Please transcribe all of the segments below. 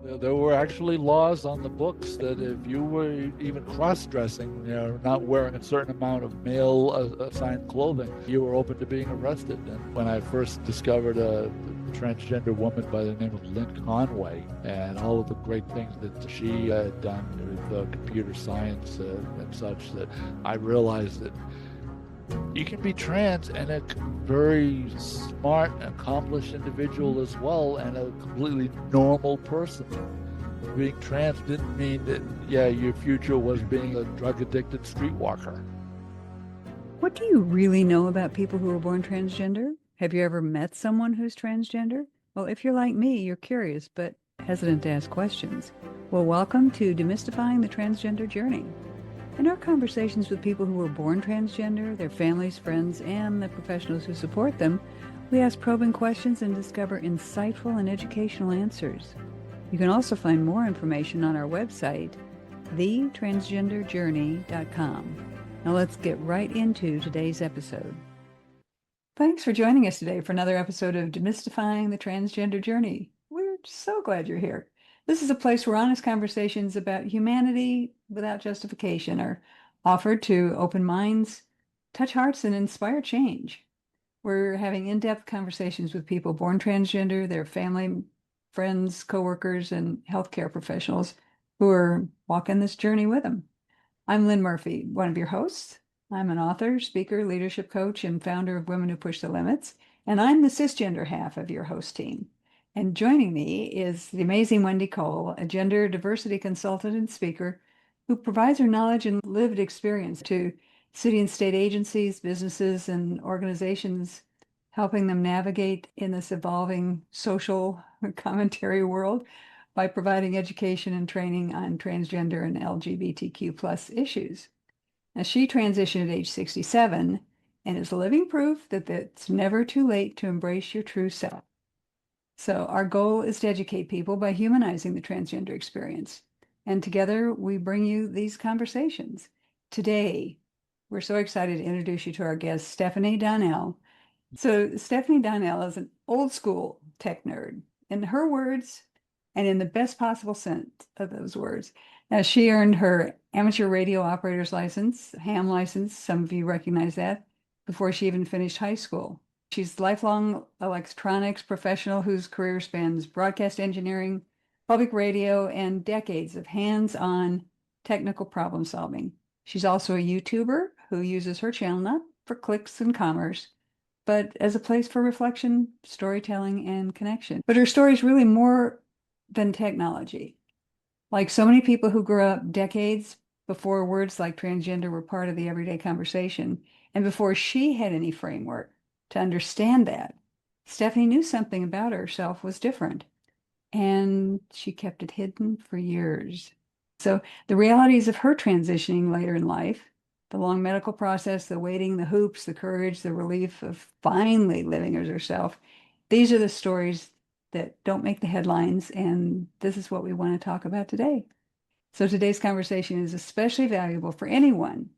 There were actually laws on the books that if you were even cross-dressing, not wearing a certain amount of male assigned clothing, you were open to being arrested. And when I first discovered a transgender woman by the name of Lynn Conway and all of the great things that she had done with computer science and such, that I realized that you can be trans and a very smart, accomplished individual as well, and a completely normal person. Being trans didn't mean that, yeah, your future was being a drug-addicted streetwalker. What do you really know about people who are born transgender? Have you ever met someone who's transgender? Well, if you're like me, you're curious, but hesitant to ask questions. Well, welcome to Demystifying the Transgender Journey. In our conversations with people who were born transgender, their families, friends, and the professionals who support them, we ask probing questions and discover insightful and educational answers. You can also find more information on our website, thetransgenderjourney.com. Now let's get right into today's episode. Thanks for joining us today for another episode of Demystifying the Transgender Journey. We're so glad you're here. This is a place where honest conversations about humanity without justification are offered to open minds, touch hearts, and inspire change. We're having in-depth conversations with people born transgender, their family, friends, coworkers, and healthcare professionals who are walking this journey with them. I'm Lynn Murphy, one of your hosts. I'm an author, speaker, leadership coach, and founder of Women Who Push the Limits, and I'm the cisgender half of your host team. And joining me is the amazing Wendy Cole, a gender diversity consultant and speaker who provides her knowledge and lived experience to city and state agencies, businesses, and organizations, helping them navigate in this evolving social commentary world by providing education and training on transgender and LGBTQ plus issues. Now, she transitioned at age 67 and is living proof that it's never too late to embrace your true self. So our goal is to educate people by humanizing the transgender experience. And together we bring you these conversations. Today, we're so excited to introduce you to our guest, Stephanie Donnell. So Stephanie Donnell is an old school tech nerd. In her words, and in the best possible sense of those words. Now, she earned her amateur radio operator's license, ham license, some of you recognize that, before she even finished high school. She's a lifelong electronics professional whose career spans broadcast engineering, public radio, and decades of hands-on technical problem solving. She's also a YouTuber who uses her channel not for clicks and commerce, but as a place for reflection, storytelling, and connection. But her story is really more than technology. Like so many people who grew up decades before words like transgender were part of the everyday conversation, and before she had any framework to understand that, Stephanie knew something about herself was different, and she kept it hidden for years. So the realities of her transitioning later in life, the long medical process, the waiting, the hoops, the courage, the relief of finally living as herself, these are the stories that don't make the headlines, and this is what we want to talk about today. So today's conversation is especially valuable for anyone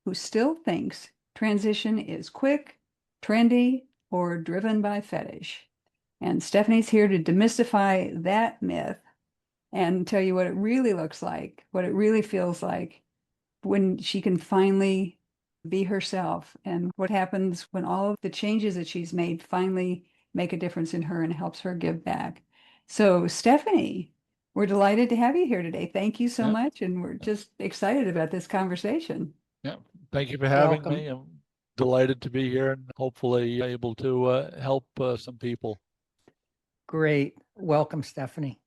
who still thinks transition is quick, trendy, or driven by fetish. And Stephanie's here to demystify that myth and tell you what it really looks like, what it really feels like when she can finally be herself, and what happens when all of the changes that she's made finally make a difference in her and helps her give back. So Stephanie, we're delighted to have you here today. Thank you so much. And we're just excited about this conversation. Yeah, thank you for having me. I'm delighted to be here and hopefully able to help some people. Great. Welcome, Stephanie.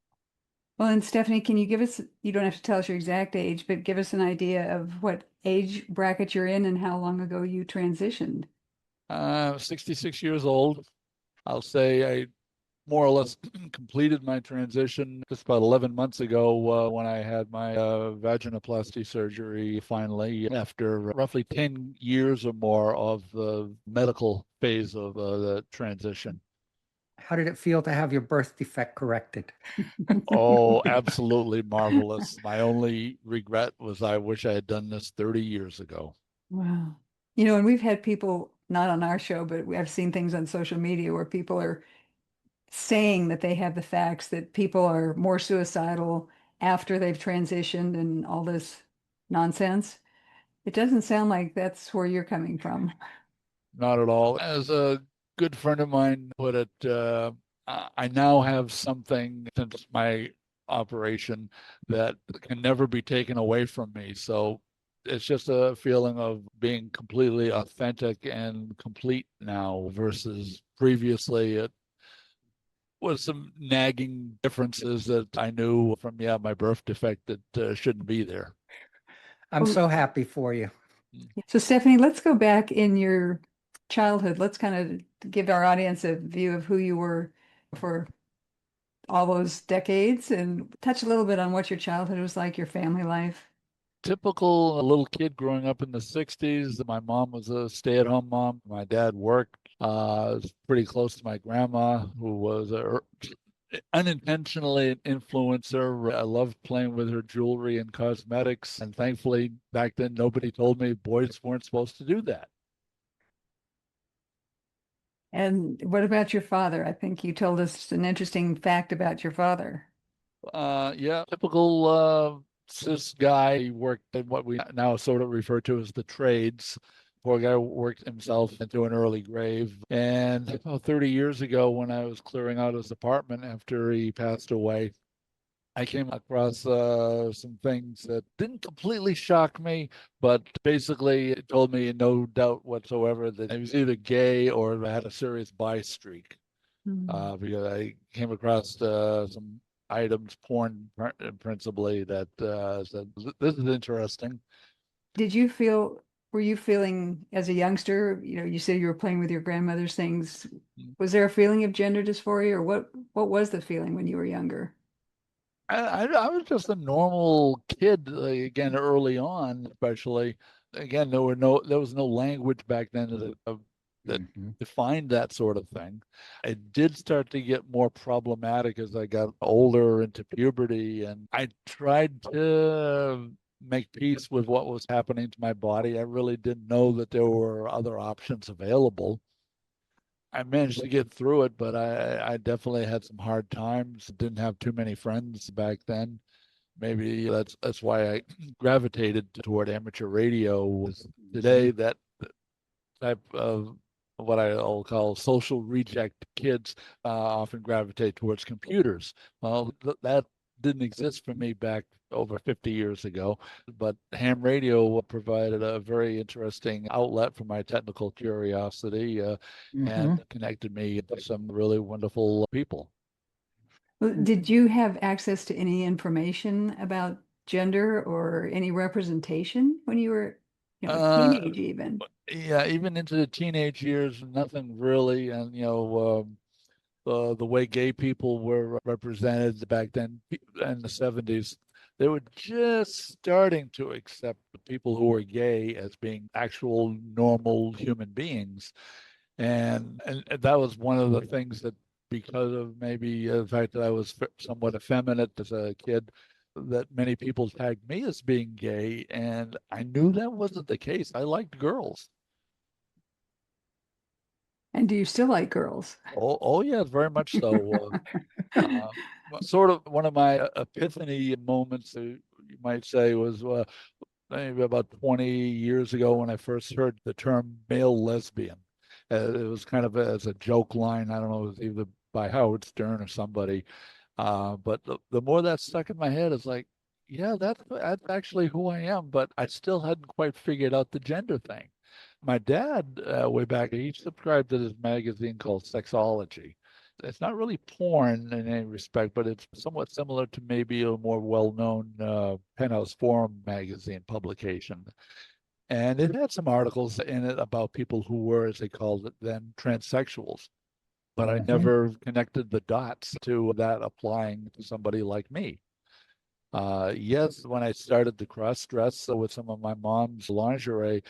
Well, and Stephanie, can you give us, you don't have to tell us your exact age, but give us an idea of what age bracket you're in and how long ago you transitioned? 66 years old. I'll say I more or less completed my transition just about 11 months ago when I had my vaginoplasty surgery finally, after roughly 10 years or more of the medical phase of the transition. How did it feel to have your birth defect corrected? Oh, absolutely marvelous. My only regret was I wish I had done this 30 years ago. Wow. You know, and we've had people, not on our show, but I've seen things on social media where people are saying that they have the facts that people are more suicidal after they've transitioned and all this nonsense. It doesn't sound like that's where you're coming from. Not at all. As a good friend of mine put it, I now have something since my operation that can never be taken away from me. So it's just a feeling of being completely authentic and complete now versus previously it was some nagging differences that I knew from, my birth defect that shouldn't be there. I'm so happy for you. So, Stephanie, let's go back in your childhood. Let's kind of give our audience a view of who you were for all those decades and touch a little bit on what your childhood was like, your family life. Typical little kid growing up in the 60s. My mom was a stay-at-home mom. My dad worked. Was pretty close to my grandma, who was unintentionally an influencer. I loved playing with her jewelry and cosmetics. And thankfully, back then, nobody told me boys weren't supposed to do that. And what about your father? I think you told us an interesting fact about your father. Yeah, typical cis guy. He worked in what we now sort of refer to as the trades. Poor guy worked himself into an early grave. And 30 years ago, when I was clearing out his apartment after he passed away, I came across some things that didn't completely shock me, but basically it told me in no doubt whatsoever that he was either gay or had a serious bi streak. Because I came across some items, porn principally, that said, this is interesting. Did you feel, were you feeling as a youngster, you said you were playing with your grandmother's things. Was there a feeling of gender dysphoria, or what was the feeling when you were younger? I was just a normal kid, again, early on, especially. Again, there was no language back then that defined that sort of thing. It did start to get more problematic as I got older into puberty, and I tried to make peace with what was happening to my body. I really didn't know that there were other options available. I managed to get through it, but I definitely had some hard times. Didn't have too many friends back then. Maybe that's why I gravitated toward amateur radio. Today, that type of what I'll call social reject kids often gravitate towards computers. Well, that didn't exist for me back over 50 years ago, but ham radio provided a very interesting outlet for my technical curiosity and connected me to some really wonderful people. Well, did you have access to any information about gender or any representation when you were, a Uh, teenage even? yeah, even into the teenage years, nothing really. And, the way gay people were represented back then in the 70s, they were just starting to accept the people who were gay as being actual normal human beings. And that was one of the things that, because of maybe the fact that I was somewhat effeminate as a kid, that many people tagged me as being gay, and I knew that wasn't the case. I liked girls. And do you still like girls? Oh yes, very much so. Uh, Sort of one of my epiphany moments, you might say, was maybe about 20 years ago when I first heard the term male lesbian. It was kind of as a joke line. I don't know, it was either by Howard Stern or somebody. But the more that stuck in my head, it's like, yeah, that's actually who I am, but I still hadn't quite figured out the gender thing. My dad, way back, he subscribed to this magazine called Sexology. It's not really porn in any respect, but it's somewhat similar to maybe a more well-known Penthouse Forum magazine publication. And it had some articles in it about people who were, as they called it then, transsexuals. But I never connected the dots to that applying to somebody like me. Yes, when I started to cross dress with some of my mom's lingerie,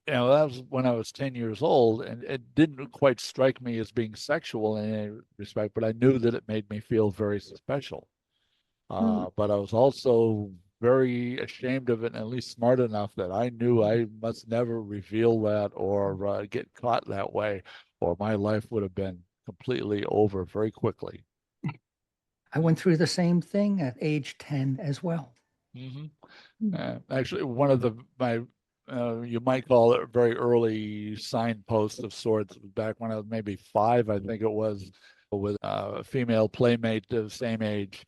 that was when I was 10 years old, and it didn't quite strike me as being sexual in any respect, but I knew that it made me feel very special. Mm. But I was also very ashamed of it, and at least smart enough that I knew I must never reveal that or get caught that way, or my life would have been completely over very quickly. I went through the same thing at age 10 as well. Actually, one of my you might call it a very early signpost of sorts back when I was maybe 5, I think it was, with a female playmate of the same age,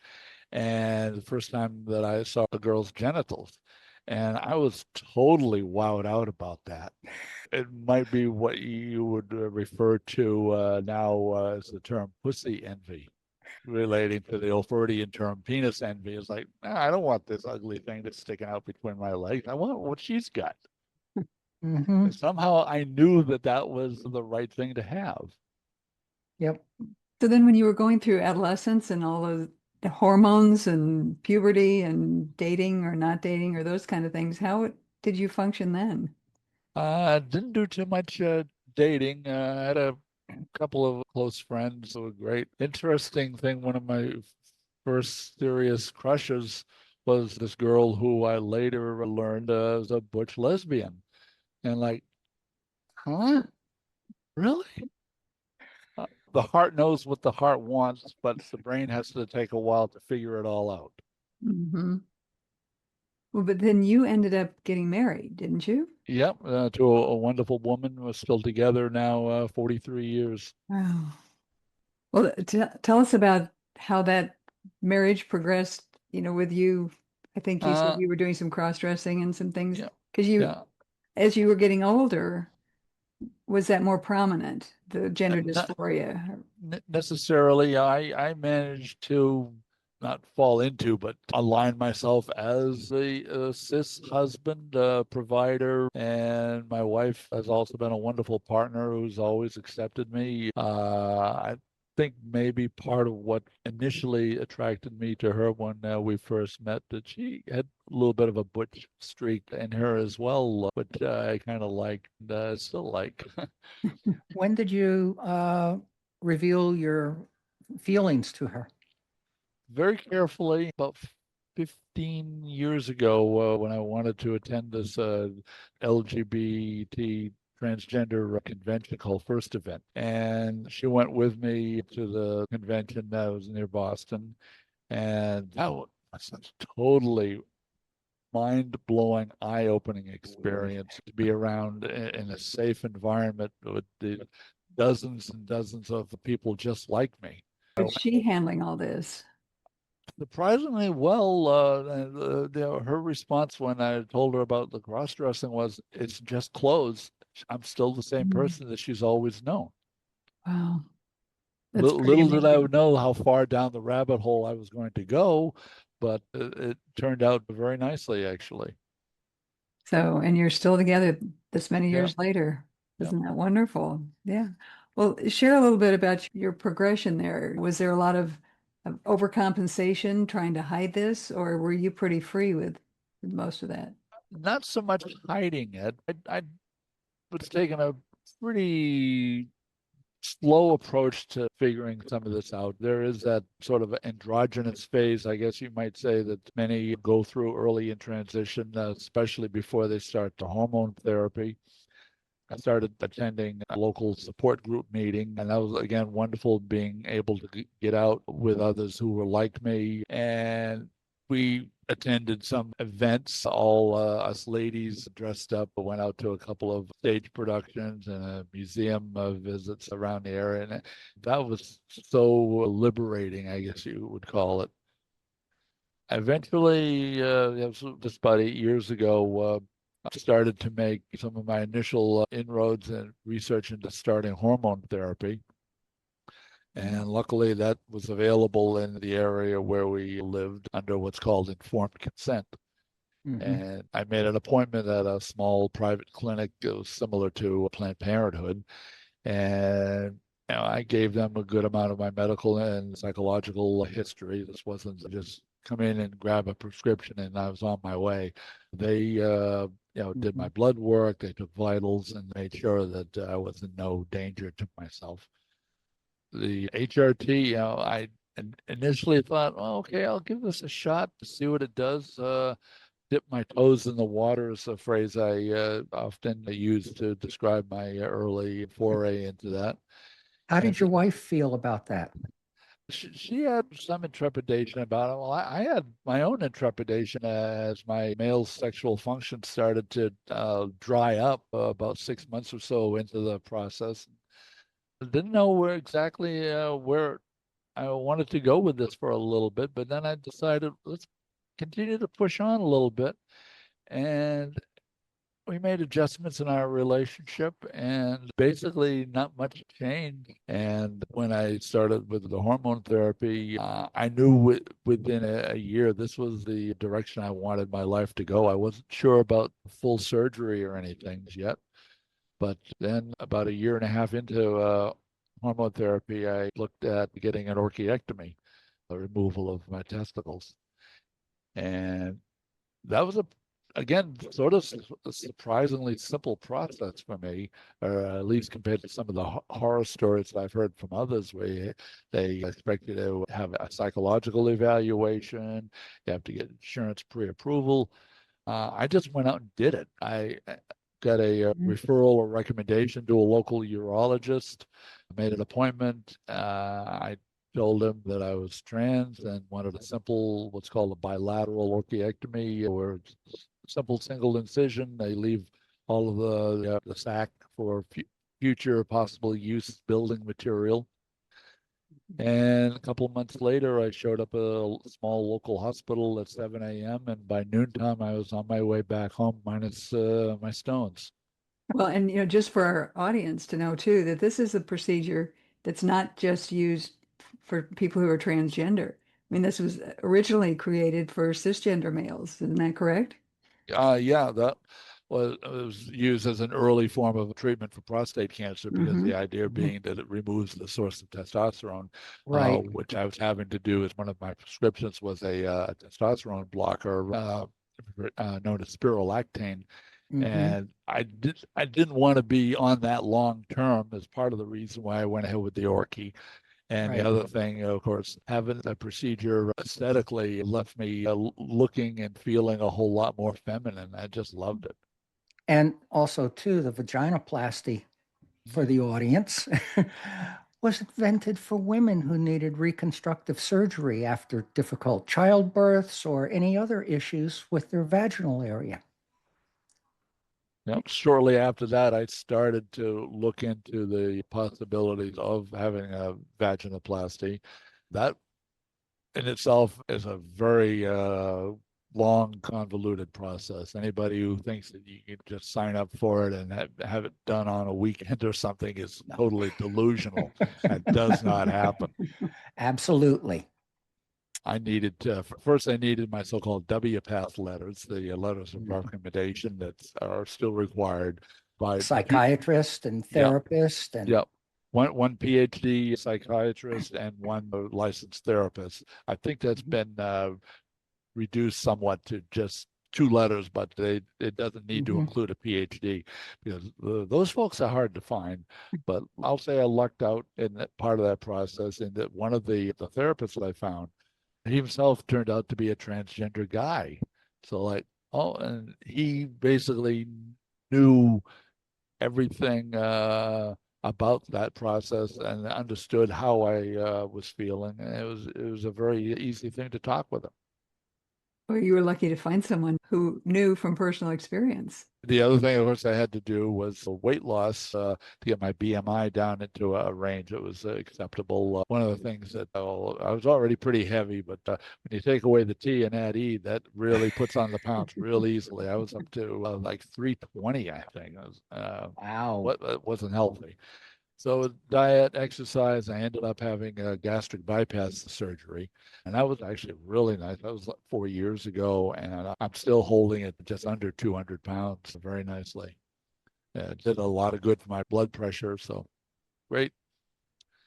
and the first time that I saw a girl's genitals, and I was totally wowed out about that. It might be what you would refer to now as the term pussy envy, relating to the old Freudian term penis envy. Is like, nah, I don't want this ugly thing that's sticking out between my legs. I want what she's got. And somehow I knew that that was the right thing to have. Yep. So then when you were going through adolescence and all of the hormones and puberty and dating or not dating or those kind of things, how did you function then? Didn't do too much dating. I had a couple of close friends who were great. Interesting thing, one of my first serious crushes was this girl who I later learned was a butch lesbian. And like, huh? Really? The heart knows what the heart wants, but the brain has to take a while to figure it all out. Mm-hmm. Well, but then you ended up getting married, didn't you? Yep, to a wonderful woman. We're still together now, 43 years. Wow. Well, tell us about how that marriage progressed, with you. I think you said Uh, you were doing some cross-dressing and some things yeah, because yeah. as you were getting older, was that more prominent, the gender Not dysphoria? necessarily. I managed to not fall into, but align myself as a cis husband, provider, and my wife has also been a wonderful partner who's always accepted me. I think maybe part of what initially attracted me to her when we first met, that she had a little bit of a butch streak in her as well, which I kind of like, and still like. When did you reveal your feelings to her? Very carefully, about 15 years ago, when I wanted to attend this LGBT transgender convention called First Event. And she went with me to the convention that was near Boston. And that was a totally mind-blowing, eye-opening experience to be around in a safe environment with the dozens and dozens of people just like me. Was she handling all this? Surprisingly well, her response when I told her about the cross dressing was, "It's just clothes. I'm still the same Mm. person that she's always known." Wow, that's pretty Little did I amazing. know how far down the rabbit hole I was going to go, but it turned out very nicely, actually. So, and you're still together this many Yeah, years later. yeah. Isn't that wonderful? Yeah. Well, share a little bit about your progression there. Was there a lot of overcompensation trying to hide this, or were you pretty free with most of that? Not so much hiding it. I was taking a pretty slow approach to figuring some of this out. There is that sort of androgynous phase, I guess you might say, that many go through early in transition, especially before they start the hormone therapy. I started attending a local support group meeting, and that was, again, wonderful being able to get out with others who were like me. And we attended some events, all us ladies dressed up, went out to a couple of stage productions and a museum visits around the area. And that was so liberating, I guess you would call it. Eventually, it was just about 8 years ago, I started to make some of my initial inroads and research into starting hormone therapy. And luckily, that was available in the area where we lived under what's called informed consent. And I made an appointment at a small private clinic that was similar to Planned Parenthood. And I gave them a good amount of my medical and psychological history. This wasn't just come in and grab a prescription and I was on my way. They, did my blood work, they took vitals and made sure that I was in no danger to myself. The HRT, I initially thought, well, okay, I'll give this a shot to see what it does. Dip my toes in the water is a phrase I often use to describe my early foray into that. How And did your wife feel about that? she had some intrepidation about it. Well, I had my own intrepidation as my male sexual function started to dry up about 6 months or so into the process. I didn't know where exactly where I wanted to go with this for a little bit, but then I decided let's continue to push on a little bit. And we made adjustments in our relationship, and basically not much changed. And when I started with the hormone therapy, I knew within a year this was the direction I wanted my life to go. I wasn't sure about full surgery or anything yet, but then about a year and a half into hormone therapy, I looked at getting an orchiectomy, the removal of my testicles. And that was again, sort of a surprisingly simple process for me, or at least compared to some of the horror stories I've heard from others, where they expect you to have a psychological evaluation, you have to get insurance pre-approval. I just went out and did it. I got a referral or recommendation to a local urologist, made an appointment. I told him that I was trans and wanted a simple, what's called a bilateral orchiectomy, or simple single incision. They leave all of the sac for future possible use building material. And a couple of months later, I showed up at a small local hospital at 7 a.m. And by noontime, I was on my way back home, minus my stones. Well, and just for our audience to know too, that this is a procedure that's not just used for people who are transgender. I mean, this was originally created for cisgender males. Isn't that correct? Yeah, that was used as an early form of treatment for prostate cancer because Mm-hmm. the idea being that it removes the source of testosterone, Right. which I was having to do as one of my prescriptions was a testosterone blocker known as spirolactane. Mm-hmm. And I didn't want to be on that long term as part of the reason why I went ahead with the Orchie. And the Right. other thing, of course, having the procedure aesthetically left me looking and feeling a whole lot more feminine. I just loved it. And also, too, the vaginoplasty for the audience was invented for women who needed reconstructive surgery after difficult childbirths or any other issues with their vaginal area. Yep. Shortly after that, I started to look into the possibilities of having a vaginoplasty. That in itself is a very long, convoluted process. Anybody who thinks that you can just sign up for it and have it done on a weekend or something is totally delusional. That does not happen. Absolutely. I needed first. I needed my so-called WPATH letters, the letters of Mhm. recommendation that are still required by Psychiatrist and yeah, therapist and yeah. One PhD psychiatrist and one licensed therapist. I think that's been reduced somewhat to just two letters, but it doesn't need to Mhm. include a PhD because those folks are hard to find. But I'll say I lucked out in that part of that process in that one of the therapists that I found, he himself turned out to be a transgender guy. So like, oh, and he basically knew everything about that process and understood how I was feeling. And it was a very easy thing to talk with him. Well, you were lucky to find someone who knew from personal experience. The other thing, of course, I had to do was weight loss to get my BMI down into a range that was acceptable. One of the things that I was already pretty heavy, but when you take away the T and add E, that really puts on the pounds real easily. I was up to like 320, I think. It was, wow. what wasn't healthy. So diet, exercise, I ended up having a gastric bypass surgery. And that was actually really nice. That was like 4 years ago, and I'm still holding it just under 200 pounds very nicely. It did a lot of good for my blood pressure. So great.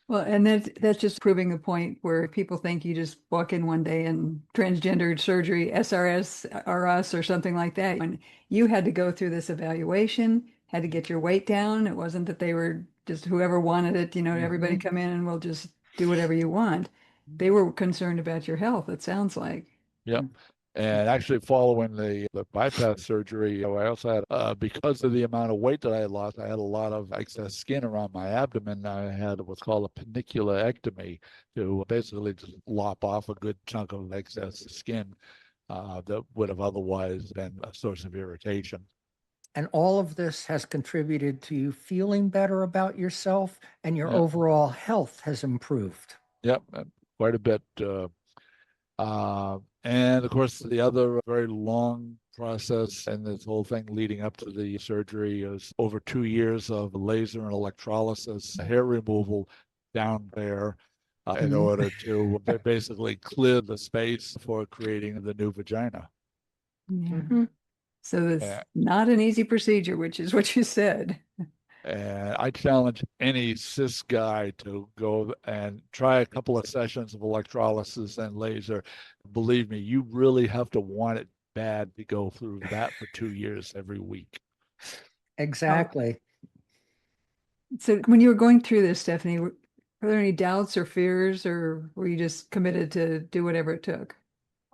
Well, and that's just proving a point where people think you just walk in one day and transgendered surgery, SRS, RS, or something like that. And you had to go through this evaluation, had to get your weight down. It wasn't that they were just whoever wanted it, everybody Mhm. come in and we'll just do whatever you want. They were concerned about your health, it sounds like. Yep. And actually, following the bypass surgery, I also had, because of the amount of weight that I had lost, I had a lot of excess skin around my abdomen. I had what's called a panniculectomy to basically just lop off a good chunk of excess skin that would have otherwise been a source of irritation. And all of this has contributed to you feeling better about yourself, and your Yeah, overall health has improved. yep, quite a bit. And of course, the other very long process and this whole thing leading up to the surgery is over 2 years of laser and electrolysis, hair removal down there in Mhm. order to basically clear the space for creating the new vagina. Yeah. Mhm. So it's Uh, not an easy procedure, which is what you said. And I challenge any cis guy to go and try a couple of sessions of electrolysis and laser. Believe me, you really have to want it bad to go through that for 2 years every week. Oh, Exactly. so when you were going through this, Stephanie, were there any doubts or fears, or were you just committed to do whatever it took?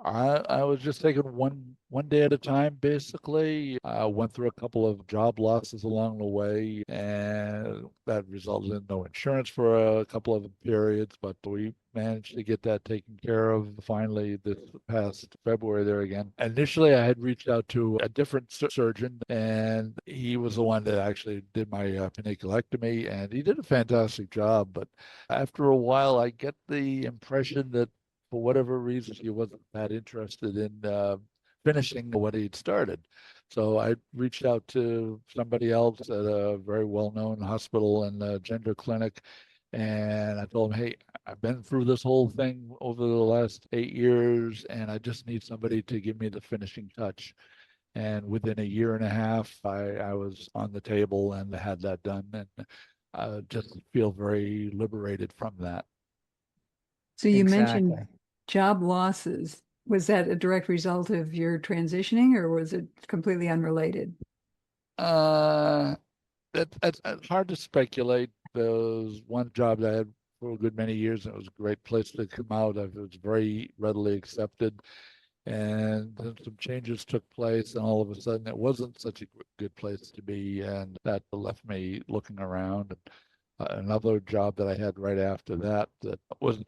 I was just taking one day at a time, basically. I went through a couple of job losses along the way, and that resulted in no insurance for a couple of periods, but we managed to get that taken care of finally this past February there again. Initially, I had reached out to a different surgeon, and he was the one that actually did my panniculectomy, and he did a fantastic job. But after a while, I get the impression that for whatever reason, he wasn't that interested in finishing what he'd started. So I reached out to somebody else at a very well-known hospital and gender clinic, and I told him, "Hey, I've been through this whole thing over the last 8 years, and I just need somebody to give me the finishing touch." And within a year and a half, I was on the table and had that done, and I just feel very liberated from that. So you mentioned Exactly. job losses. Was that a direct result of your transitioning, or was it completely unrelated? Uh, that's hard to speculate. There was one job that I had for a good many years, and it was a great place to come out of. It was very readily accepted, and then some changes took place, and all of a sudden, it wasn't such a good place to be, and that left me looking around. And another job that I had right after that that was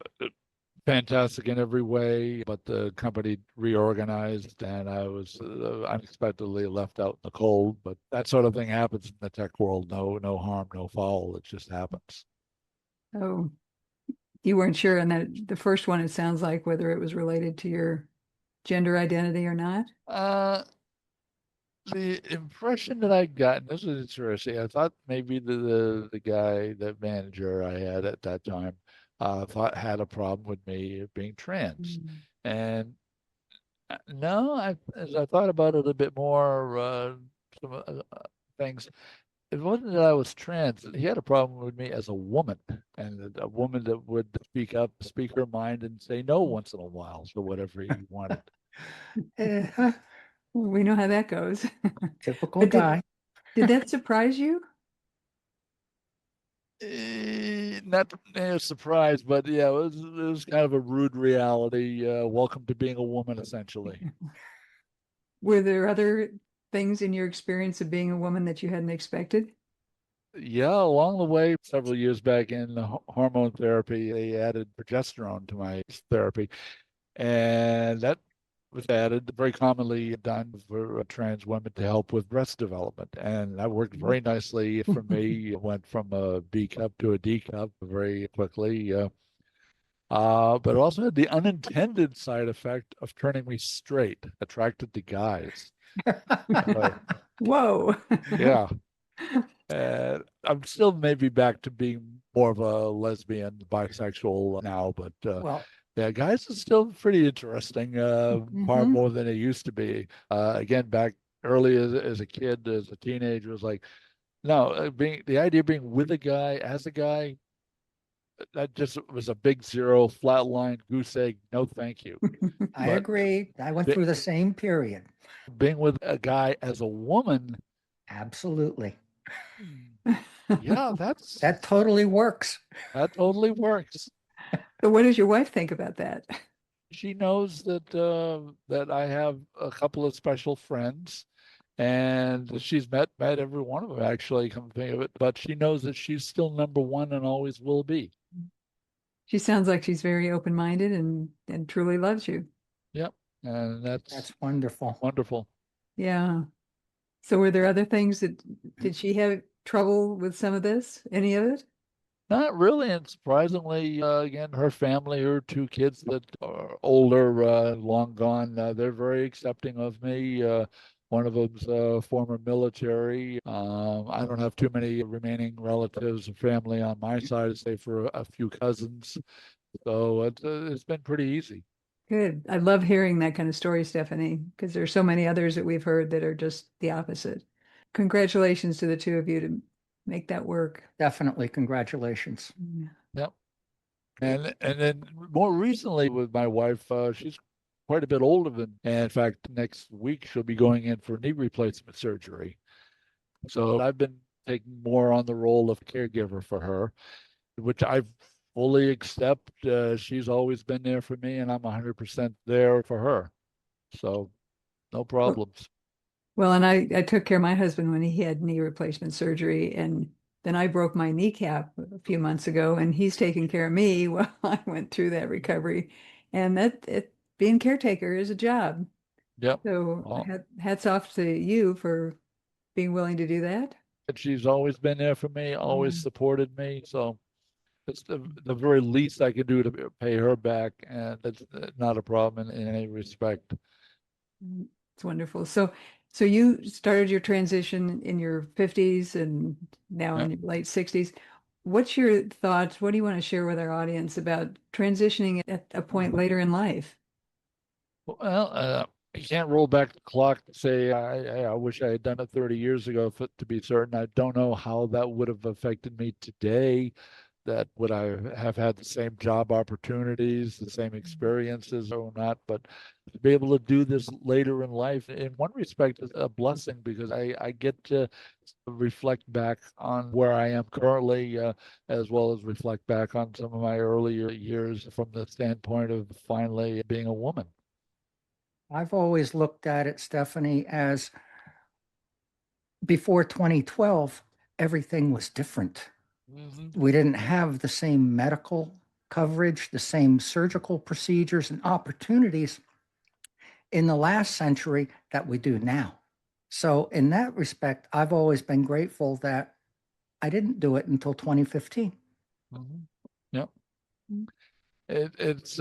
fantastic in every way, but the company reorganized and I was unexpectedly left out in the cold. But that sort of thing happens in the tech world. No harm, no foul. It just happens. Oh, you weren't sure on that. The first one, it sounds like, whether it was related to your gender identity or not. Uh, the impression that I got, and this was interesting, I thought maybe the guy, the manager I had at that time, thought had a problem with me being trans. Mm. And no, as I thought about it a bit more, some things. It wasn't that I was trans. He had a problem with me as a woman, and a woman that would speak up, speak her mind, and say no once in a while for whatever he wanted. Eh, We know how that goes. typical But guy. did that surprise you? Not a surprise, but yeah, it was kind of a rude reality. Welcome to being a woman, essentially. Were there other things in your experience of being a woman that you hadn't expected? Yeah, along the way, several years back in hormone therapy, they added progesterone to my therapy, and that was added, very commonly done for trans women to help with breast development. And that worked very nicely for me. It went from a B cup to a D cup very quickly. But it also had the unintended side effect of turning me straight, attracted to guys. Uh, Whoa. yeah. I'm still maybe back to being more of a lesbian, bisexual now, but Well, yeah, guys is still pretty interesting, far Mhm. more than it used to be. Again, back early as a kid, as a teenager, was like, no, being the idea of being with a guy as a guy, that just was a big zero, flat line, goose egg. No, thank you. I But agree. I went be, through the same period. being with a guy as a woman, Absolutely. yeah, That totally works. that totally works. So what does your wife think about that? She knows that I have a couple of special friends, and she's met every one of them actually. Come to think of it, but she knows that she's still number one and always will be. She sounds like she's very open-minded and truly loves you. Yep, and that's That's wonderful. wonderful. Yeah. So were there other things did she have trouble with some of this? Any of it? Not really, and surprisingly, again, her family, her two kids that are older, long gone, they're very accepting of me. One of them's former military. I don't have too many remaining relatives and family on my side, save for a few cousins. So it's been pretty easy. Good. I love hearing that kind of story, Stephanie, because there's so many others that we've heard that are just the opposite. Congratulations to the two of you to make that work. Definitely, congratulations. Yeah. Yep. And then more recently with my wife, she's quite a bit older than, and in fact, next week she'll be going in for knee replacement surgery. So I've been taking more on the role of caregiver for her, which I fully accept. She's always been there for me, and I'm 100% there for her. So no problems. Well, and I took care of my husband when he had knee replacement surgery, and then I broke my kneecap a few months ago, and he's taking care of me while I went through that recovery. And being caretaker is a job. Yep. So Well, hats off to you for being willing to do that. and she's always been there for me, always supported me. So it's the very least I can do to pay her back, and it's not a problem in any respect. It's wonderful. So you started your transition in your 50s and now in Yep. your late 60s. What's your thoughts? What do you want to share with our audience about transitioning at a point later in life? Well, you can't roll back the clock to say I wish I had done it 30 years ago to be certain. I don't know how that would have affected me today. That would I have had the same job opportunities, the same experiences or not? But to be able to do this later in life, in one respect, is a blessing because I get to reflect back on where I am currently, as well as reflect back on some of my earlier years from the standpoint of finally being a woman. I've always looked at it, Stephanie, as before 2012, everything was different. Mhm. We didn't have the same medical coverage, the same surgical procedures and opportunities in the last century that we do now. So, in that respect, I've always been grateful that I didn't do it until 2015. Mhm. Yep. Mm. It's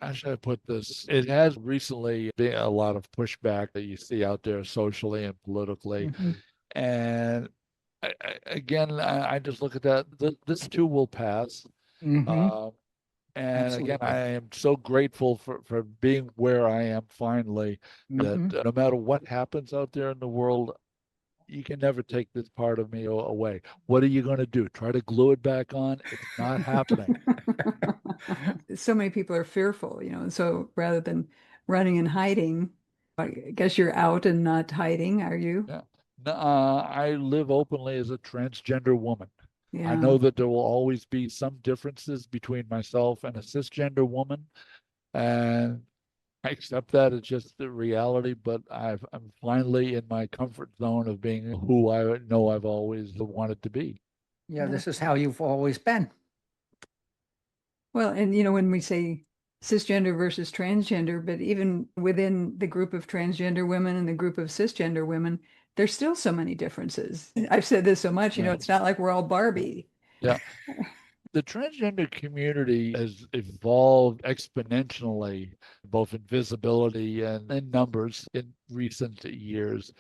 how should I put this? It has recently been a lot of pushback that you see out there socially and politically. Mhm. And again, I just look at that. This too will pass. Mhm. Uh, and again, I Absolutely. am so grateful for being where I am finally, that Mhm. no matter what happens out there in the world, you can never take this part of me away. What are you going to do? Try to glue it back on? It's not happening. So many people are fearful, and so rather than running and hiding, I guess you're out and not hiding, are you? Yeah. No, I live openly as a transgender woman. I Yeah. know that there will always be some differences between myself and a cisgender woman, and I accept that. It's just the reality, but I'm finally in my comfort zone of being who I know I've always wanted to be. Yeah, Yeah. this is how you've always been. Well, and when we say cisgender versus transgender, but even within the group of transgender women and the group of cisgender women, there's still so many differences. I've said this so much, Yeah. it's not like we're all Barbie. Yeah. The transgender community has evolved exponentially, both in visibility and in numbers in recent years.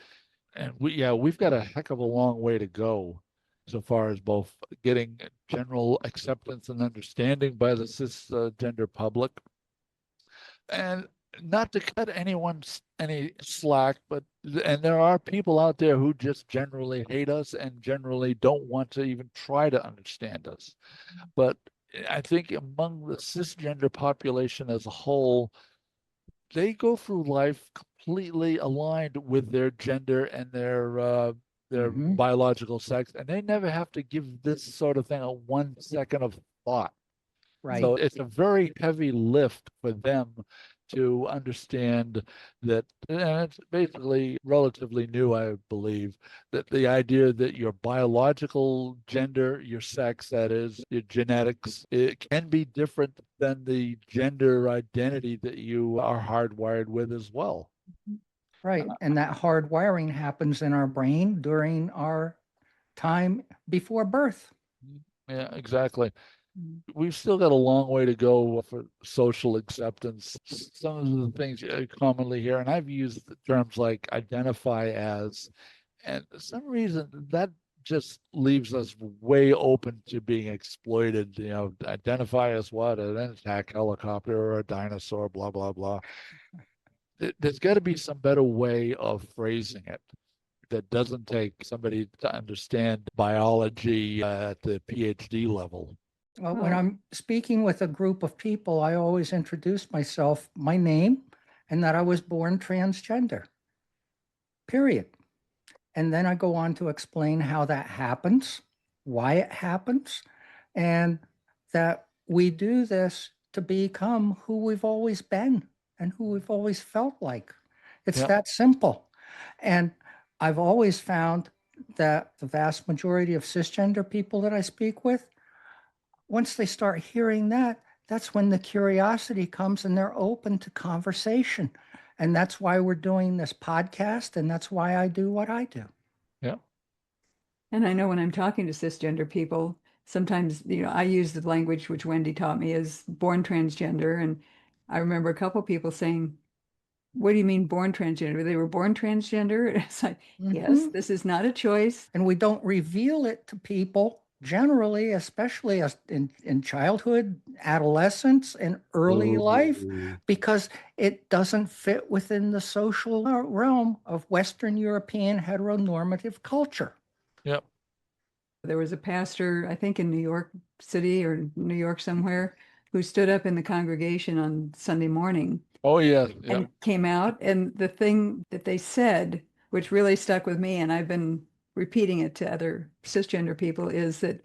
And we've got a heck of a long way to go so far as both getting general acceptance and understanding by the cisgender public, and not to cut anyone's any slack, but and there are people out there who just generally hate us and generally don't want to even try to understand us. But I think among the cisgender population as a whole, they go through life completely aligned with their gender and their Mhm. biological sex, and they never have to give this sort of thing a 1 second of thought. Right. So it's a very heavy lift for them to understand that, and it's basically relatively new, I believe, that the idea that your biological gender, your sex, that is, your genetics, it can be different than the gender identity that you are hardwired with as well. Right. And that hard wiring happens in our brain during our time before birth. Yeah, exactly. Mm. We've still got a long way to go for social acceptance. Some of the things you commonly hear, and I've used terms like identify as, and for some reason that just leaves us way open to being exploited. You know, identify as what? An attack helicopter or a dinosaur, blah, blah, blah. There's got to be some better way of phrasing it that doesn't take somebody to understand biology at the PhD level. Well, when Well, I'm speaking with a group of people, I always introduce myself, my name, and that I was born transgender, period. And then I go on to explain how that happens, why it happens, and that we do this to become who we've always been and who we've always felt like. It's Yeah. that simple. And I've always found that the vast majority of cisgender people that I speak with, once they start hearing that, that's when the curiosity comes and they're open to conversation. And that's why we're doing this podcast. And that's why I do what I do. Yeah. and I know when I'm talking to cisgender people, sometimes, I use the language which Wendy taught me as born transgender. And I remember a couple people saying, what do you mean born transgender? They were born transgender? It's like, yes, Mhm. this is not a choice. And we don't reveal it to people generally, especially as in childhood, adolescence, and early life, Ooh. because it doesn't fit within the social realm of Western European heteronormative culture. Yep. There was a pastor, I think in New York City or New York somewhere, who stood up in the congregation on Sunday morning Oh, yeah. Yeah. and came out. And the thing that they said, which really stuck with me, and I've been repeating it to other cisgender people, is that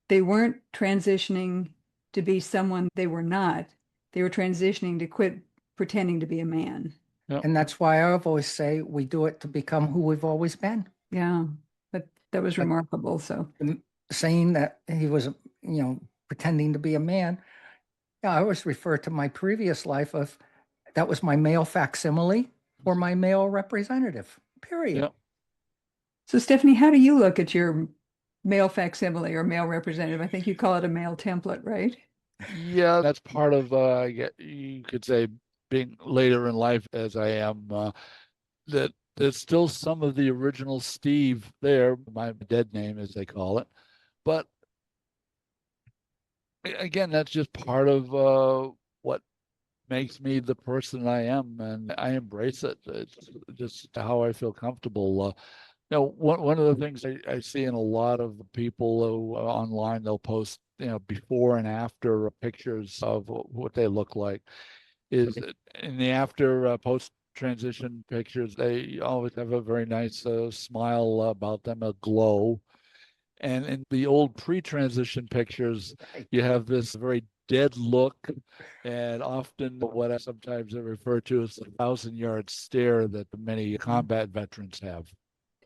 they weren't transitioning to be someone they were not. They were transitioning to quit pretending to be a man. Yep. And that's why I always say we do it to become who we've always been. Yeah, but that was But remarkable. So, saying that he was, pretending to be a man, yeah, I always refer to my previous life of that was my male facsimile or my male representative, period. Yep. so Stephanie, how do you look at your male facsimile or male representative? I think you call it a male template, right? Yeah, that's part of, you could say, being later in life as I am, that there's still some of the original Steve there, my dead name, as they call it. But again, that's just part of what makes me the person I am, and I embrace it. It's just how I feel comfortable. One of the things I see in a lot of people who, online, they'll post, before and after pictures of what they look like. Is in the after post transition pictures, they always have a very nice smile about them, a glow. And in the old pre-transition pictures, Right. you have this very dead look, and often what I sometimes refer to as the 1,000-yard stare that many combat veterans have.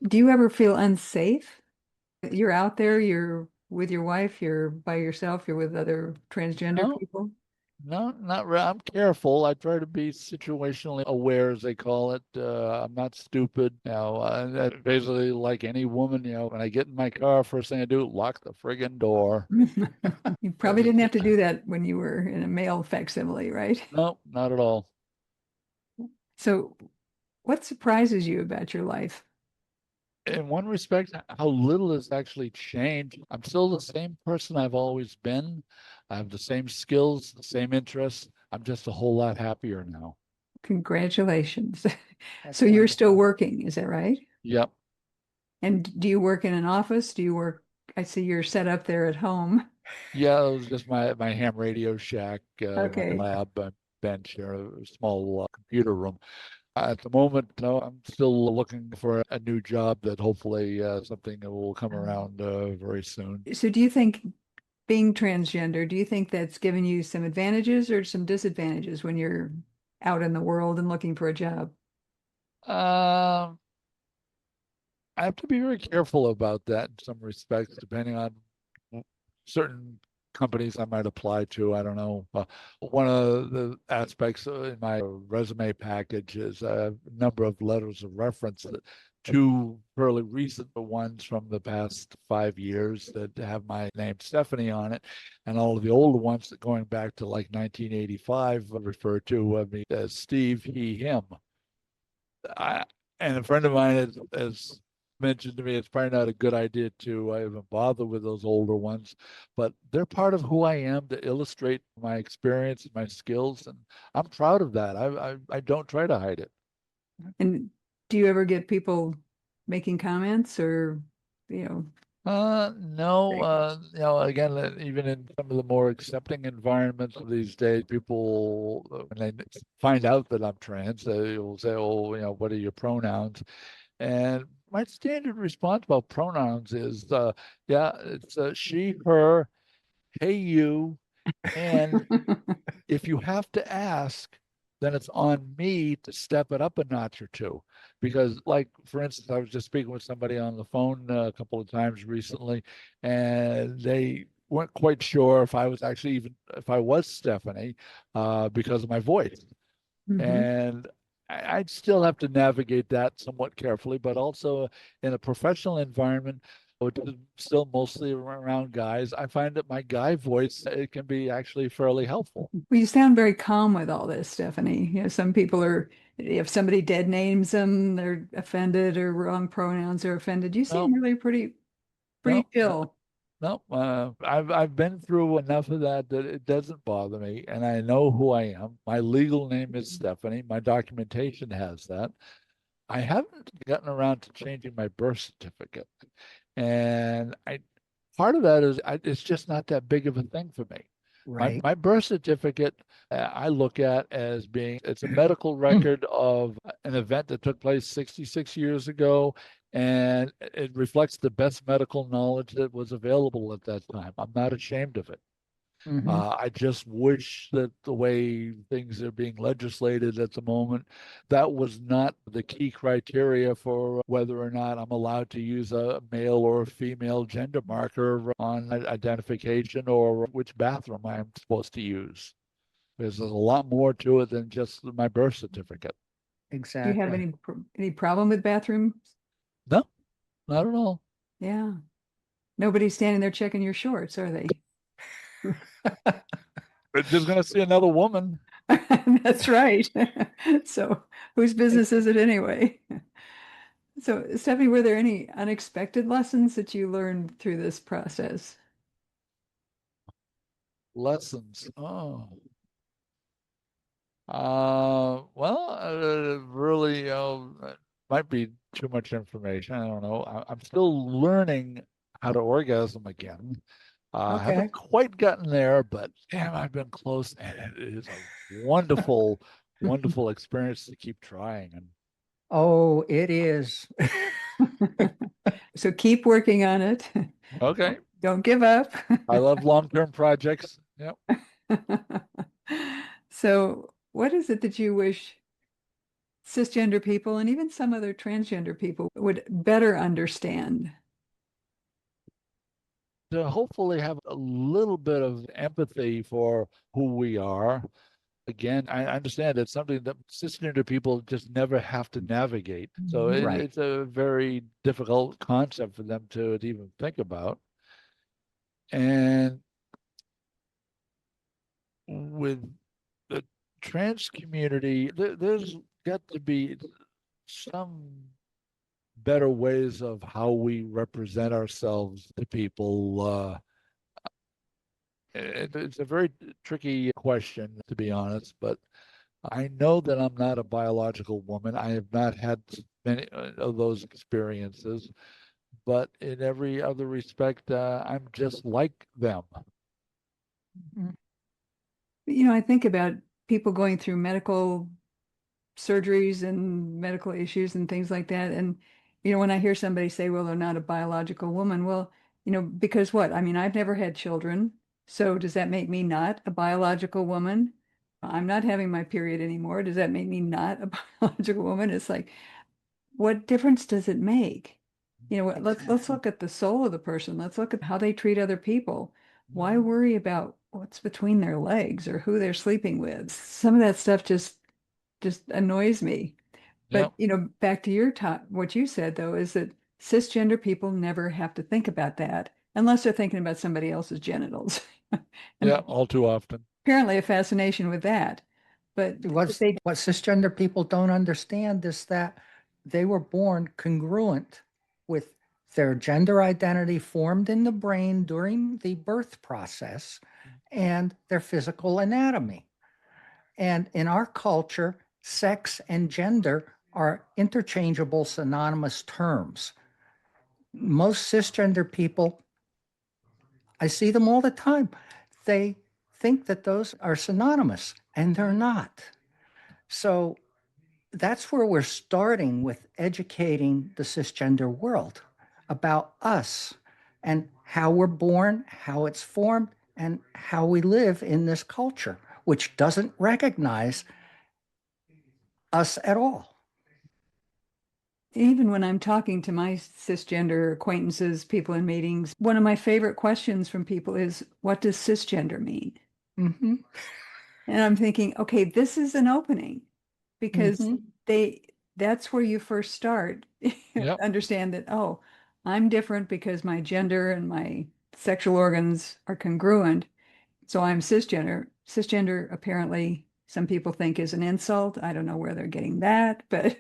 Do you ever feel unsafe? You're out there, you're with your wife, you're by yourself, you're with other transgender No, people. no, not really. I'm careful. I try to be situationally aware, as they call it. I'm not stupid. Basically, like any woman, when I get in my car, first thing I do, lock the friggin' door. You probably didn't have to do that when you were in a male facsimile, right? No, not at all. So, what surprises you about your life? In one respect, how little has actually changed. I'm still the same person I've always been. I have the same skills, the same interests. I'm just a whole lot happier now. Congratulations. That's So you're still wonderful. working, is that right? Yep. And do you work in an office? Do you work? I see you're set up there at home. Yeah, it was just my ham radio shack, my Okay. lab, bench, a small computer room. At the moment, no, I'm still looking for a new job that hopefully something that will come around very soon. So do you think being transgender, do you think that's given you some advantages or some disadvantages when you're out in the world and looking for a job? Um, I have to be very careful about that in some respects, depending on certain companies I might apply to. I don't know. One of the aspects in my resume package is a number of letters of reference, two fairly recent ones from the past 5 years that have my name Stephanie on it, and all of the older ones that going back to like 1985 refer to me as Steve, he, him. I, and a friend of mine has mentioned to me it's probably not a good idea to even bother with those older ones, but they're part of who I am to illustrate my experience and my skills, and I'm proud of that. I don't try to hide it. And do you ever get people making comments or, you know, No, Great. again, even in some of the more accepting environments these days, people, when they find out that I'm trans, they will say, "Oh, what are your pronouns?" And my standard response about pronouns is, yeah, it's she, her, hey, you. And if you have to ask, then it's on me to step it up a notch or two. Because, like, for instance, I was just speaking with somebody on the phone a couple of times recently, and they weren't quite sure if I was actually even, if I was Stephanie, because of my voice. Mhm. And I'd still have to navigate that somewhat carefully, but also in a professional environment, which is still mostly around guys, I find that my guy voice, it can be actually fairly helpful. Well, you sound very calm with all this, Stephanie. You know, some people are, if somebody dead names them, they're offended or wrong pronouns are offended. You seem No, really pretty no, chill. no. I've been through enough of that that it doesn't bother me, and I know who I am. My legal name is Stephanie. My documentation has that. I haven't gotten around to changing my birth certificate. And I part of that is it's just not that big of a thing for me. My Right. my birth certificate, I look at as being it's a medical record of an event that took place 66 years ago, and it reflects the best medical knowledge that was available at that time. I'm not ashamed of it. Hmm. I just wish that the way things are being legislated at the moment, that was not the key criteria for whether or not I'm allowed to use a male or a female gender marker on identification or which bathroom I'm supposed to use. Because there's a lot more to it than just my birth certificate. Do you have Exactly. any problem with bathrooms? No, not at all. Yeah. Nobody's standing there checking your shorts, are they? They're just going to see another woman. That's right. So whose business is it anyway? So, Stephanie, were there any unexpected lessons that you learned through this process? Lessons. Oh. Well, really, might be too much information. I don't know. I'm still learning how to orgasm again. I Okay. haven't quite gotten there, but damn, I've been close, and it is a wonderful, wonderful experience to keep trying. And Oh, it is. So keep working on it. okay, Don't give up. I love long-term projects. Yep. So, what is it that you wish cisgender people and even some other transgender people would better understand? To hopefully have a little bit of empathy for who we are. Again, I understand it's something that cisgender people just never have to navigate. So Right. it's a very difficult concept for them to even think about. And with the trans community, there's got to be some better ways of how we represent ourselves to people. It's a very tricky question, to be honest, but I know that I'm not a biological woman. I have not had many of those experiences, but in every other respect, I'm just like them. Mhm. You know, I think about people going through medical surgeries and medical issues and things like that. And, you know, when I hear somebody say, well, they're not a biological woman, well, Because what? I mean, I've never had children. So does that make me not a biological woman? I'm not having my period anymore. Does that make me not a biological woman? It's like, what difference does it make? Let's look at the soul of the person. Let's look at how they treat other people. Why worry about what's between their legs or who they're sleeping with? Some of that stuff just annoys me. Yeah. But back to your top, what you said though is that cisgender people never have to think about that unless they're thinking about somebody else's genitals. Yeah, And all too often. apparently a fascination with that. But What cisgender people don't understand is that they were born congruent with their gender identity formed in the brain during the birth process and their physical anatomy. And in our culture, sex and gender are interchangeable, synonymous terms. Most cisgender people, I see them all the time, they think that those are synonymous, and they're not. So that's where we're starting with educating the cisgender world about us and how we're born, how it's formed, and how we live in this culture, which doesn't recognize us at all. even when I'm talking to my cisgender acquaintances, people in meetings, one of my favorite questions from people is, what does cisgender mean? Mm-hmm. And I'm thinking, okay, this is an opening because Mm-hmm. that's where you first start. Yep. Understand that, oh, I'm different because my gender and my sexual organs are congruent. So I'm cisgender. Cisgender, apparently, some people think is an insult. I don't know where they're getting that, but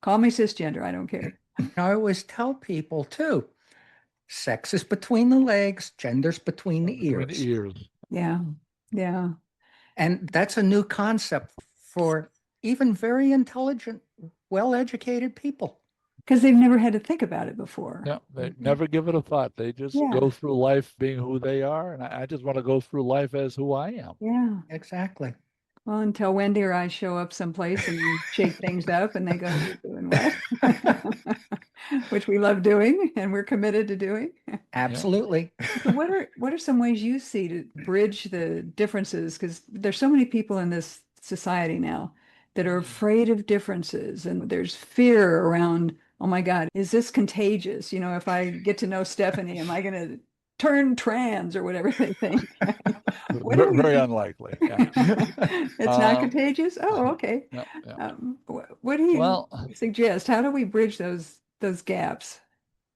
call me cisgender. I don't care. I always tell people too, sex is between the legs, gender's between the Between the ears. ears. Yeah. Yeah. And that's a new concept for even very intelligent, well-educated people. Because they've never had to think about it before. Yeah, they Mm-hmm. never give it a thought. They just Yeah. go through life being who they are, and I just want to go through life as who I am. Yeah. Exactly. Well, until Wendy or I show up someplace and shake things up and they go, you're doing what? Which we love doing and we're committed to doing. Yeah. Absolutely. So what are some ways you see to bridge the differences? Because there's so many people in this society now that are afraid of differences and there's fear around, oh my God, is this contagious? If I get to know Stephanie, am I going to turn trans or whatever they think? What do Very we unlikely. Yeah. It's not contagious? Oh, okay. Yeah, yeah. What do you Well, suggest? How do we bridge those gaps?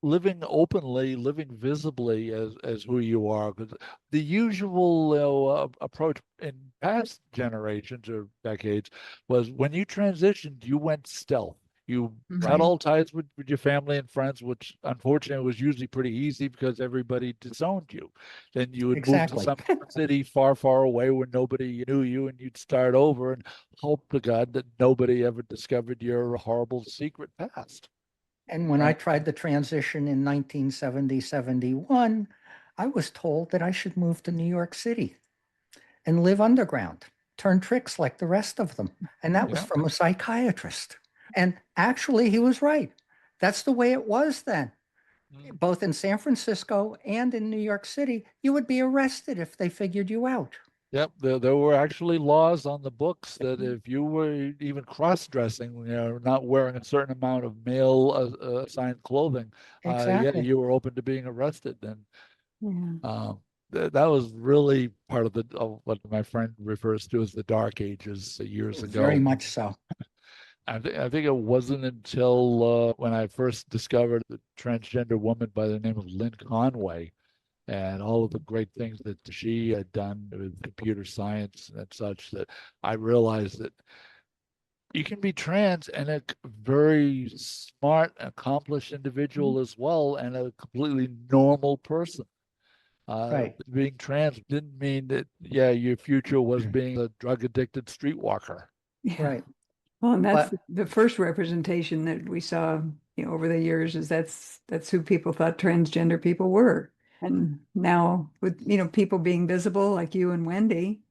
living openly, living visibly as who you are, because the usual approach in past generations or decades was when you transitioned, you went stealth. You cut Right. all ties with your family and friends, which unfortunately was usually pretty easy because everybody disowned you. Then you would move to Exactly. some city far, far away where nobody knew you, and you'd start over and hope to God that nobody ever discovered your horrible secret past. And when I tried the transition in 1970, 71, I was told that I should move to New York City and live underground, turn tricks like the rest of them. And that was Yeah. from a psychiatrist. And actually, he was right. That's the way it was then. Both in San Francisco and in New York City, you would be arrested if they figured you out. Yep, there were actually laws on the books that if you were even cross-dressing, not wearing a certain amount of male assigned clothing, yeah, Exactly. you were open to being arrested. And Yeah. that was really part of what my friend refers to as the dark ages years Very ago. much so. I think it wasn't until when I first discovered a transgender woman by the name of Lynn Conway and all of the great things that she had done with computer science and such that I realized that you can be trans and a very smart, accomplished individual as well, and a completely normal person. Right. Being trans didn't mean that, yeah, your future was being a drug addicted streetwalker. Yeah. Right. Well, and that's But the first representation that we saw, over the years is that's who people thought transgender people were. And now with, people being visible like you and Wendy,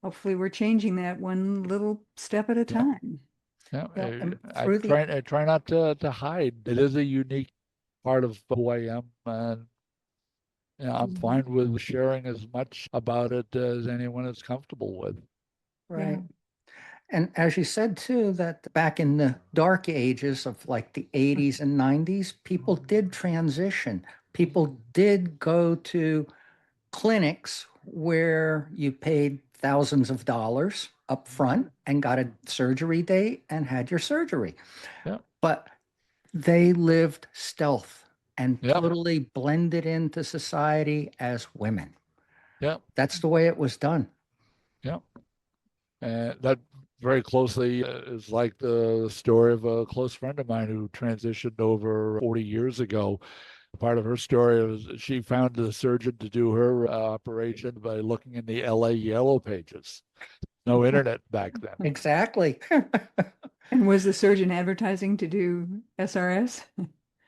hopefully we're changing that one little step at a Yeah, time. yeah. well, and I through the try not to hide. It is a unique part of who I am, and Yeah, I'm fine with sharing as much about it as anyone is comfortable with. Right. Yeah. And as you said too, that back in the dark ages of like the 80s and 90s, people did transition. People did go to clinics where you paid thousands of dollars up front and got a surgery date and had your surgery. Yeah. But they lived stealth and Yeah. totally blended into society as women. Yeah. That's the way it was done. Yeah. And that very closely is like the story of a close friend of mine who transitioned over 40 years ago. Part of her story was she found the surgeon to do her operation by looking in the LA Yellow Pages. No internet back then. Exactly. And was the surgeon advertising to do SRS?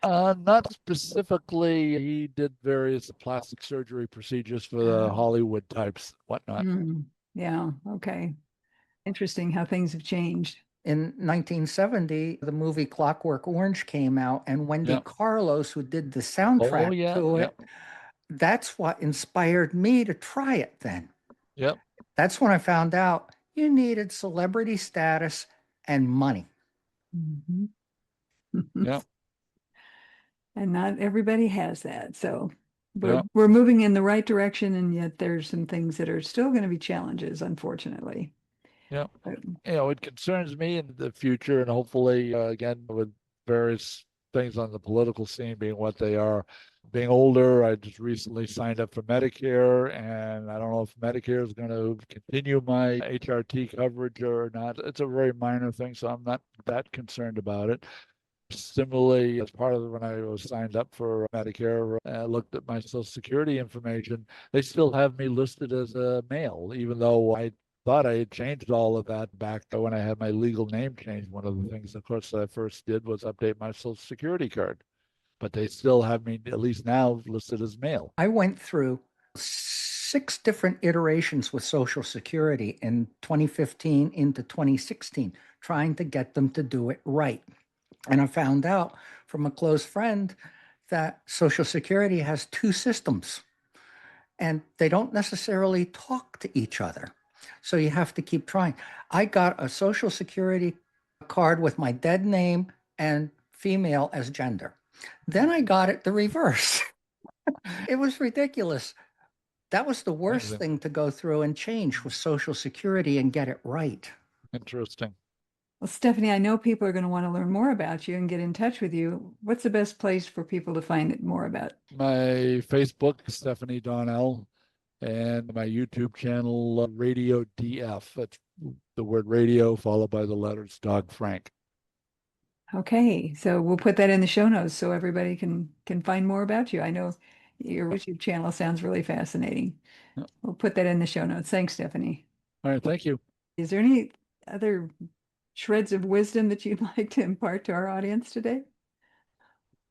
Not specifically. He did various plastic surgery procedures for the Hollywood types, whatnot. Yeah. Okay. Interesting how things have changed. In 1970, the movie Clockwork Orange came out, and Wendy Yeah. Carlos, who did the Oh, soundtrack yeah. to Yeah. it, that's what inspired me to try it then. Yep. That's when I found out you needed celebrity status and money. Mhm. Yep. And not everybody has that. So Yep. we're moving in the right direction, and yet there's some things that are still going to be challenges, unfortunately. Yep. But, It concerns me in the future, and hopefully, again, with various things on the political scene being what they are. Being older, I just recently signed up for Medicare, and I don't know if Medicare is going to continue my HRT coverage or not. It's a very minor thing, so I'm not that concerned about it. Similarly, as part of when I was signed up for Medicare, I looked at my Social Security information. They still have me listed as a male, even though I thought I had changed all of that back when I had my legal name changed. One of the things, of course, that I first did was update my Social Security card, but they still have me, at least now, listed as male. I went through 6 different iterations with Social Security in 2015 into 2016, trying to get them to do it right. And I found out from a close friend that Social Security has 2 systems and they don't necessarily talk to each other. So you have to keep trying. I got a Social Security card with my dead name and female as gender. Then I got it the reverse. It was ridiculous. That was the worst Amazing. thing to go through and change with Social Security and get it right. Interesting. well, Stephanie, I know people are going to want to learn more about you and get in touch with you. What's the best place for people to find it more about? My Facebook, Stephanie Donnell, and my YouTube channel, Radio DF. That's the word radio followed by the letters Dog Frank. Okay, so we'll put that in the show notes so everybody can find more about you. I know your YouTube channel sounds really fascinating. Yep. We'll put that in the show notes. Thanks, Stephanie. All right, thank you. Is there any other shreds of wisdom that you'd like to impart to our audience today?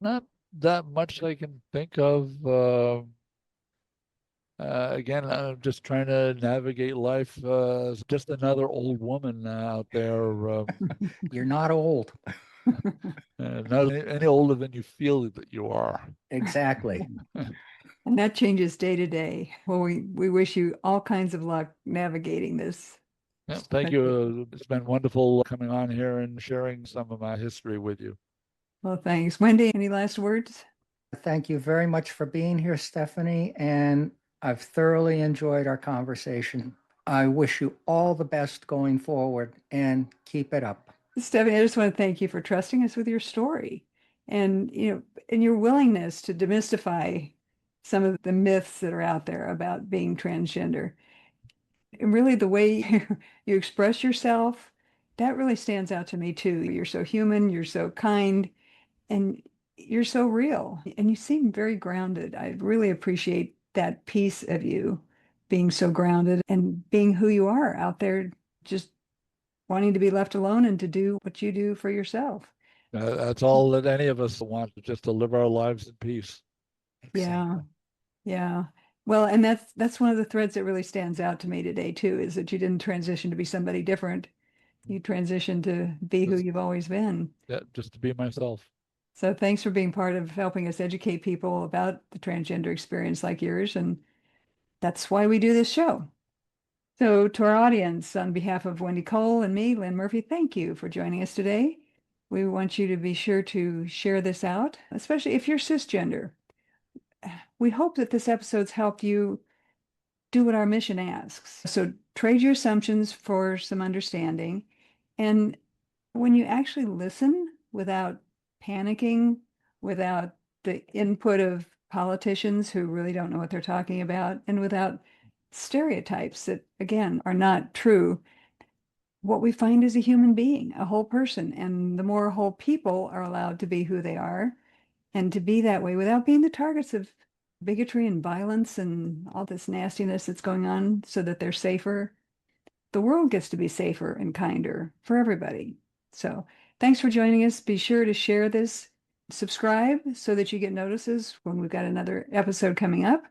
Not that much I can think of. Again, I'm just trying to navigate life as just another old woman out there. You're not old. Not any older than you feel that you are. Exactly. And that changes day to day. Well, we wish you all kinds of luck navigating this. Yeah, thank you. It's been wonderful coming on here and sharing some of my history with you. Well, thanks. Wendy, any last words? Thank you very much for being here, Stephanie. And I've thoroughly enjoyed our conversation. I wish you all the best going forward and keep it up. Stephanie, I just want to thank you for trusting us with your story and and your willingness to demystify some of the myths that are out there about being transgender. And really the way you express yourself, that really stands out to me too. You're so human, you're so kind, and you're so real. And you seem very grounded. I really appreciate that piece of you being so grounded and being who you are out there, just wanting to be left alone and to do what you do for yourself. That's all that any of us want, just to live our lives in peace. Yeah. Yeah. Well, and that's one of the threads that really stands out to me today too, is that you didn't transition to be somebody different. You transitioned to be who you've always been. Yeah, just to be myself. So thanks for being part of helping us educate people about the transgender experience like yours. And that's why we do this show. So to our audience, on behalf of Wendy Cole and me, Lynn Murphy, thank you for joining us today. We want you to be sure to share this out, especially if you're cisgender. We hope that this episode's helped you do what our mission asks. So trade your assumptions for some understanding. And when you actually listen without panicking, without the input of politicians who really don't know what they're talking about, and without stereotypes that, again, are not true, what we find is a human being, a whole person. And the more whole people are allowed to be who they are and to be that way without being the targets of bigotry and violence and all this nastiness that's going on so that they're safer, the world gets to be safer and kinder for everybody. So thanks for joining us. Be sure to share this, subscribe so that you get notices when we've got another episode coming up,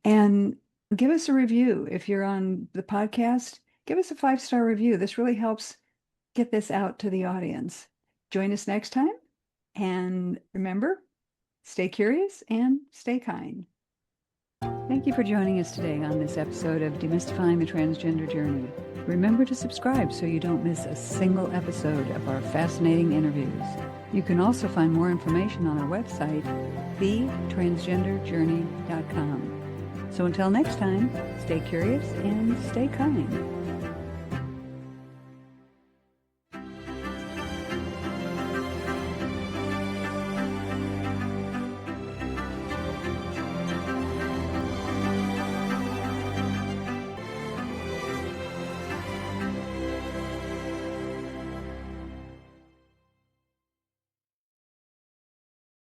and give us a review. If you're on the podcast, give us a 5-star review. This really helps get this out to the audience. Join us next time. And remember, stay curious and stay kind. Thank you for joining us today on this episode of Demystifying the Transgender Journey. Remember to subscribe so you don't miss a single episode of our fascinating interviews. You can also find more information on our website, thetransgenderjourney.com. So until next time, stay curious and stay kind.